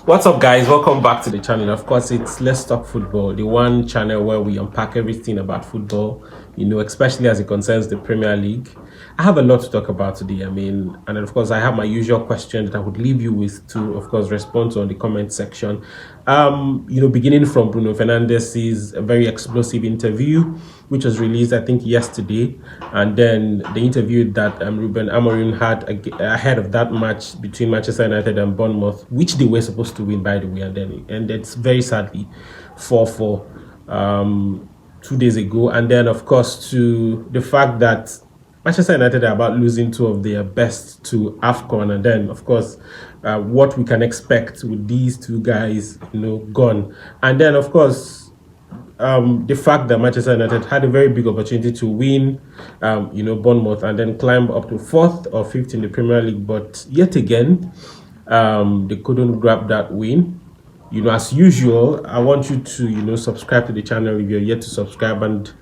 What's up, guys? Welcome back to the channel. Of course, it's Let's Talk Football, the one channel where we unpack everything about football, especially as it concerns the Premier League. I have a lot to talk about today. And then, of course, I have my usual question that I would leave you with to, of course, respond to on the comment section. Beginning from Bruno Fernandez's very explosive interview, which was released, I think, yesterday, and then the interview that Ruben Amorim had ahead of that match between Manchester United and Bournemouth, which they were supposed to win, by the way, and then it's very sadly 4-4 2 days ago, and then of course to the fact that Manchester United are about losing two of their best to AFCON, and then of course what we can expect with these two guys, gone, and then of course the fact that Manchester United had a very big opportunity to win, Bournemouth, and then climb up to fourth or fifth in the Premier League, but yet again, they couldn't grab that win. As usual, I want you to, subscribe to the channel if you're yet to subscribe, and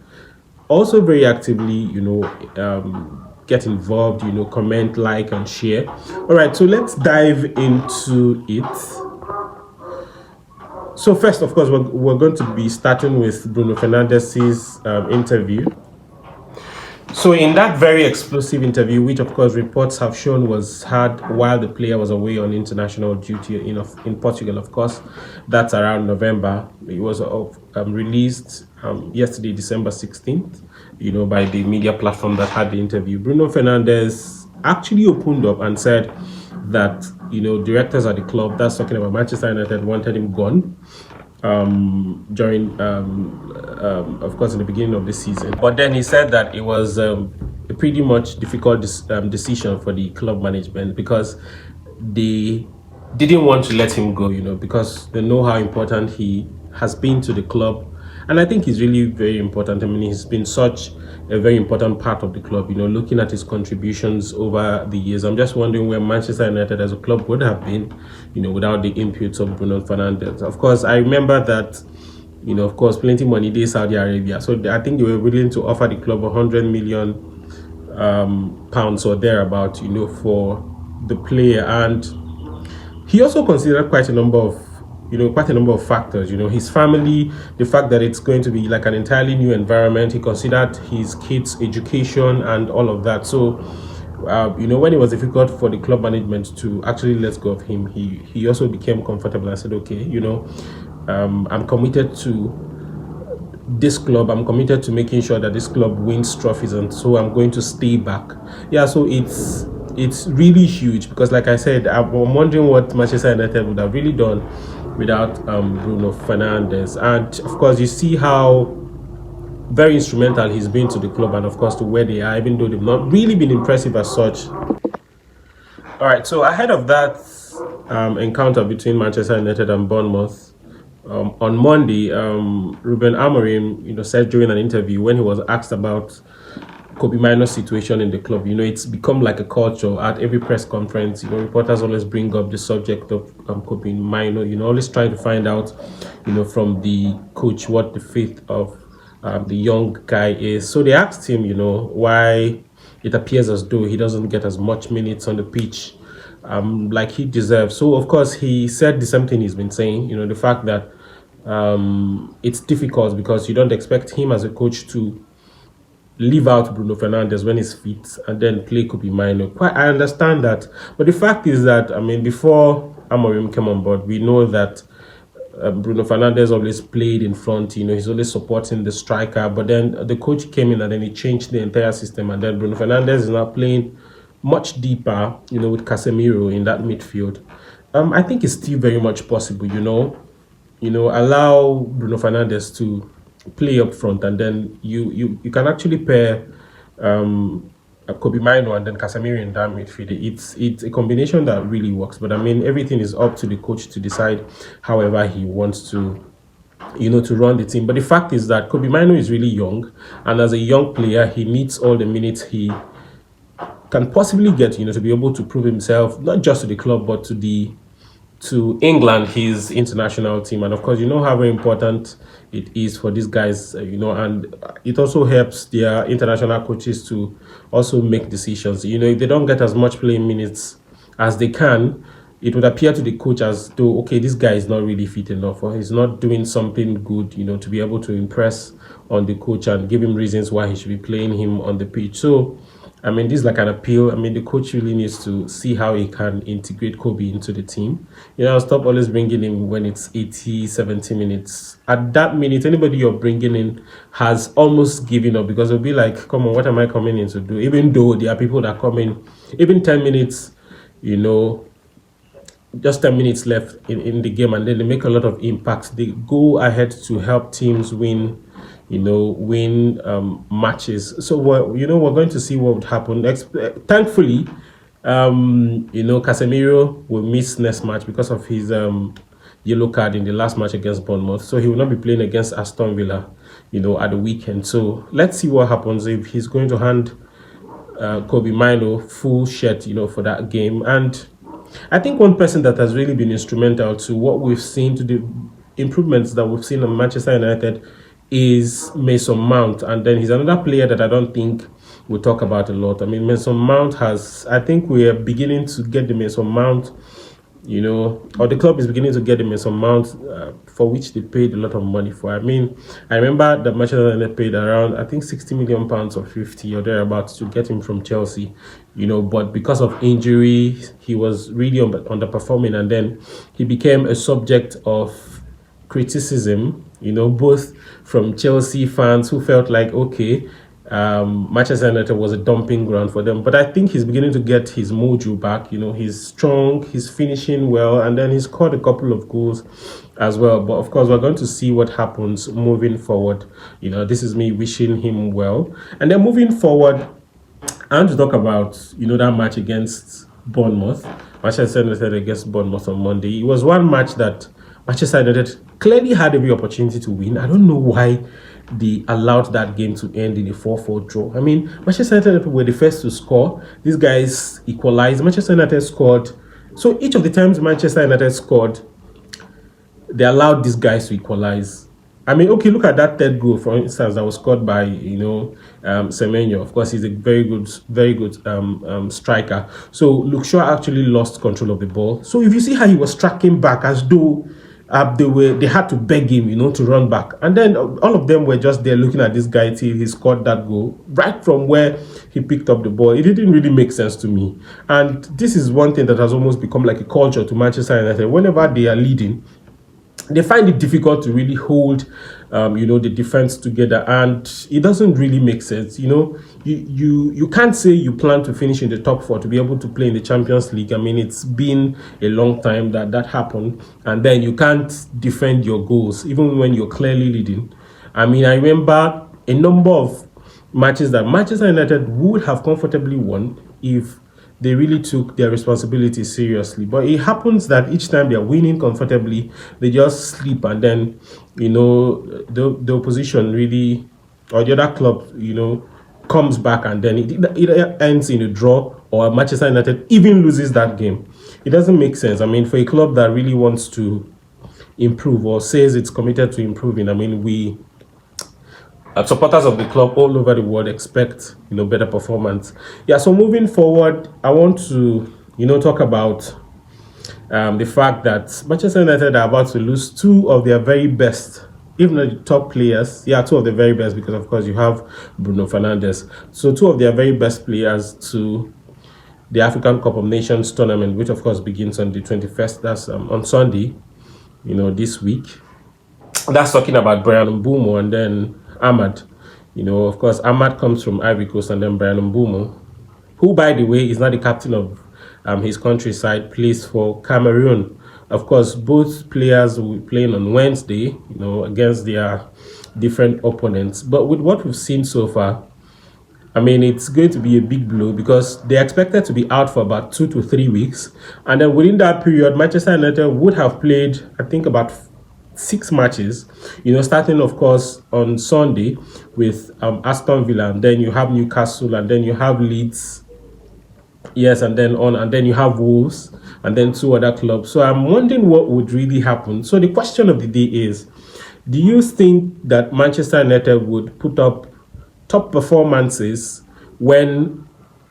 also very actively, get involved, comment, like, and share. All right, so let's dive into it. So first, of course, we're going to be starting with Bruno Fernandez's interview. So in that very explosive interview, which of course reports have shown was had while the player was away on international duty in Portugal, of course, that's around November. It was released yesterday, December 16th, by the media platform that had the interview. Bruno Fernandez actually opened up and said that directors at the club, that's talking about Manchester United, wanted him gone during of course in the beginning of the season, but then he said that it was a pretty much difficult decision for the club management because they didn't want to let him go, because they know how important he has been to the club. And I think he's really very important. He's been such a very important part of the club, looking at his contributions over the years. I'm just wondering where Manchester United as a club would have been, without the inputs of Bruno Fernandez. Of course, I remember that, of course, plenty money day Saudi Arabia. So I think they were willing to offer the club 100 million pounds or thereabout, for the player. And he also considered quite a number of factors, his family, the fact that it's going to be like an entirely new environment. He considered his kids' education and all of that. So, when it was difficult for the club management to actually let go of him, he also became comfortable and said, okay, I'm committed to this club. I'm committed to making sure that this club wins trophies, and so I'm going to stay back. Yeah, so it's really huge because, like I said, I'm wondering what Manchester United would have really done without Bruno Fernandez. And of course, you see how very instrumental he's been to the club and of course to where they are, even though they've not really been impressive as such. All right, so ahead of that encounter between Manchester United and Bournemouth, on Monday, Ruben Amorim, said during an interview when he was asked about Kobe Mino's situation in the club, it's become like a culture at every press conference. Reporters always bring up the subject of Kobe Mino, always trying to find out, from the coach what the fate of the young guy is. So they asked him, why it appears as though he doesn't get as much minutes on the pitch like he deserves. So of course he said the same thing he's been saying, the fact that it's difficult because you don't expect him as a coach to leave out Bruno Fernandez when he's fit and then play Kobe Mino. I understand that, but the fact is that before Amorim came on board, we know that Bruno Fernandez always played in front. He's always supporting the striker. But then the coach came in and then he changed the entire system, and then Bruno Fernandez is now playing much deeper, with Casemiro in that midfield. I think it's still very much possible. Allow Bruno Fernandez to play up front, and then you can actually pair Kobe Mino and then Casemiro in that midfield. It's a combination that really works, but everything is up to the coach to decide however he wants to to run the team. But the fact is that Kobe Mino is really young, and as a young player he needs all the minutes he can possibly get, to be able to prove himself, not just to the club but to England, his international team. And of course, how very important it is for these guys, and it also helps their international coaches to also make decisions. If they don't get as much playing minutes as they can, it would appear to the coach as though, okay, this guy is not really fit enough, or he's not doing something good, to be able to impress on the coach and give him reasons why he should be playing him on the pitch. So, this is like an appeal. The coach really needs to see how he can integrate Kobe into the team. Stop always bringing him when it's 80, 70 minutes. At that minute, anybody you're bringing in has almost given up, because it'll be like, come on, what am I coming in to do? Even though there are people that come in, even 10 minutes, just 10 minutes left in the game, and then they make a lot of impact. They go ahead to help teams win matches. So we're going to see what would happen. Thankfully, Casemiro will miss next match because of his yellow card in the last match against Bournemouth. So he will not be playing against Aston Villa, at the weekend. So let's see what happens if he's going to hand Kobe Mino full shirt, for that game. And I think one person that has really been instrumental to what we've seen, to the improvements that we've seen on Manchester United, is Mason Mount. And then he's another player that I don't think we'll talk about a lot. Mason Mount I think we are beginning to get the Mason Mount, or the club is beginning to get the Mason Mount for which they paid a lot of money for. I remember that Manchester United paid around, I think, £60 million or 50 or thereabouts to get him from Chelsea, but because of injury, he was really underperforming, and then he became a subject of criticism, both from Chelsea fans who felt like, okay, Manchester United was a dumping ground for them. But I think he's beginning to get his mojo back. He's strong, he's finishing well, and then he's scored a couple of goals as well. But of course, we're going to see what happens moving forward. This is me wishing him well. And then moving forward, I want to talk about, that match against Bournemouth. Manchester United against Bournemouth on Monday. It was one match that Manchester United clearly had every opportunity to win. I don't know why they allowed that game to end in a 4-4 draw. Manchester United were the first to score. These guys equalized. Manchester United scored. So each of the times Manchester United scored, they allowed these guys to equalize. Okay, look at that third goal, for instance, that was scored by, Semenyo. Of course, he's a very good striker. So Luke Shaw actually lost control of the ball. So if you see how he was tracking back as though they had to beg him, to run back. And then all of them were just there looking at this guy till he scored that goal right from where he picked up the ball. It didn't really make sense to me. And this is one thing that has almost become like a culture to Manchester United. Whenever they are leading, they find it difficult to really hold, the defense together, and it doesn't really make sense. You can't say you plan to finish in the top four to be able to play in the Champions League. It's been a long time that happened, and then you can't defend your goals even when you're clearly leading. I remember a number of matches that Manchester United would have comfortably won if they really took their responsibility seriously. But it happens that each time they are winning comfortably, they just sleep, and then, the opposition really, or the other club, comes back, and then it ends in a draw, or Manchester United even loses that game. It doesn't make sense. For a club that really wants to improve or says it's committed to improving, we supporters of the club all over the world expect better performance. So moving forward, I want to talk about the fact that Manchester United are about to lose two of their very best, if not the top players. Two of the very best, because of course you have Bruno Fernandez. So two of their very best players to the African Cup of Nations tournament, which of course begins on the 21st. That's on Sunday, this week. That's talking about Amad and Mbuemo, and then Amad. Of course, Amad comes from Ivory Coast, and then Amad and Mbuemo, who, by the way, is not the captain of his country side, plays for Cameroon. Of course, both players will be playing on Wednesday, against their different opponents. But with what we've seen so far, it's going to be a big blow, because they're expected to be out for about 2 to 3 weeks. And then within that period, Manchester United would have played, I think, about 6 matches, starting of course on Sunday with Aston Villa, and then you have Newcastle, and then you have Leeds, and then you have Wolves, and then 2 other clubs. So I'm wondering what would really happen. So the question of the day is, do you think that Manchester United would put up top performances when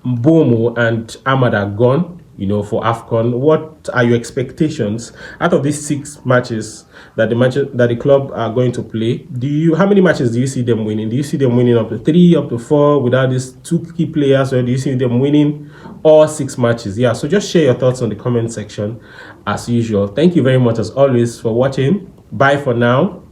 Mbuemo and Amad are gone? for AFCON. What are your expectations out of these 6 matches that the club are going to play? How many matches do you see them winning? Do you see them winning up to 3, up to 4 without these 2 key players, or do you see them winning all 6 matches? Yeah, so just share your thoughts on the comment section as usual. Thank you very much as always for watching. Bye for now.